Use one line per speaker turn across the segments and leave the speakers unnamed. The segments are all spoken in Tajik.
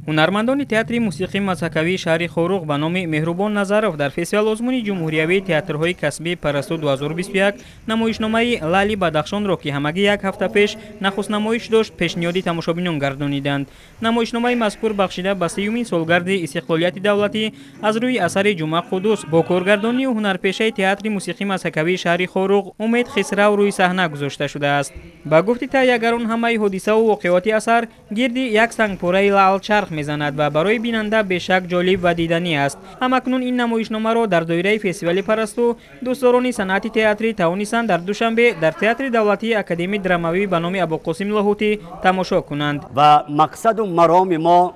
ҳунармандони театри мусиқии мазҳакавии шаҳри хоруғ ба номи меҳрубон назаров дар фестивал озмуни ҷумҳуриявии театрҳои касбии Парасту-2021 намоишномаи Лаъли Бадахшонро ки ҳамагӣ як ҳафта пеш нахуст намоиш дошт пешниҳоди тамошобинон гардониданд. Намоишномаи мазкур бахшида ба 30-юмин солгарди истиқлолияти давлатӣ аз рӯи асари Ҷумъа Қуддус бо коргардонию ҳунарпешаи театри мусиқии мазҳакавии шаҳри хоруғ Умед Хисрав рӯи саҳна гузошта шудааст. Ба гуфти тайяггарон ҳамаи ҳодисаву воқеоти асар гирди як сангпораи лаъл чарх мезанад ва барои бинанда бешак ҷолиб ва диданӣ аст. ҳамакнун ин намоишномаро дар доираи фестивали Парасту дӯстдорони санъати театрӣ тавонистанд дар душанбе дар театри давлатии академияи драмавӣ ба номи Абулқосим Лоҳутӣ тамошо кунанд.
ва мақсаду мароми мо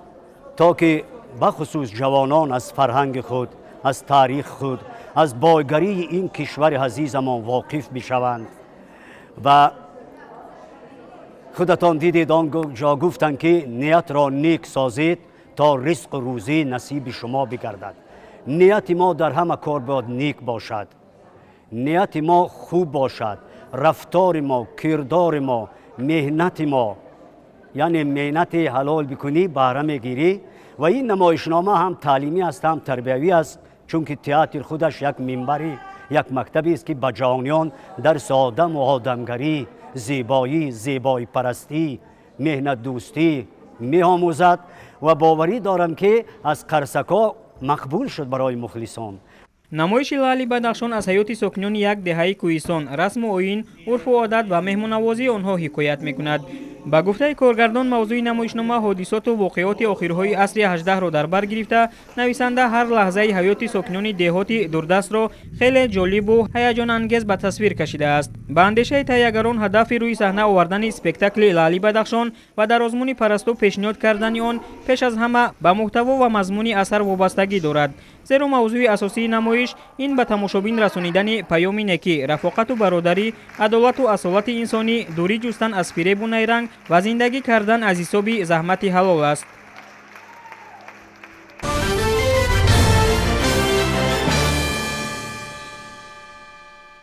то ки бахусус ҷавонон аз фарҳанги худ, аз таърихи худ, аз бойгарии ин кишвари азизамон воқиф бишаванд. ва худатон дидед он ҷо гуфтанд ки ниятро нек созед то ризқу рӯзӣ насиби шумо бигардад. нияти мо дар ҳама кор бояд нек бошад, нияти мо хуб бошад, рафтори мо, кирдори мо, меҳнати мо, яъне меҳнати ҳалол бикунӣ баҳра мегирӣ. ва ин намоишнома ҳам таълимӣ аст, ҳам тарбиявӣ аст, чунки театр худаш як минбари як мактабест ки ба ҷавониён дарси одаму одамгарӣ, зебоӣ, зебоипарастӣ, меҳнатдӯстӣ меомӯзад ва боварӣ дорам ки аз қарсакҳо мақбул шуд барои мухлисон.
намоиши Лаъли Бадахшон аз ҳаёти сокинони як деҳаи Кӯҳистон, расму оин, урфу одат ва меҳмоннавозии онҳо ҳикоят мекунад. ба гуфтаи коргардон мавзӯи намоишнома ҳодисоту воқеоти охирҳои асри 18-ро дар бар гирифта, нависанда ҳар лаҳзаи ҳаёти сокинони деҳоти дурдастро хеле ҷолибу ҳаяҷонангез ба тасвир кашидааст. ба андешаи тайяггарон ҳадафи рӯи саҳна овардани спектакли Лаъли Бадахшон ва дар озмуни Парасту пешниҳод кардани он пеш аз ҳама ба муҳтаво ва мазмуни асар вобастагӣ дорад. зеро мавзӯи асосии намоиш ин ба тамошобин расонидани паёми некӣ, рафоқату бародарӣ, адолату асолати инсонӣ, дурӣ ҷустан аз фиребу найранг ва зиндагӣ кардан аз ҳисоби заҳмати ҳалол аст.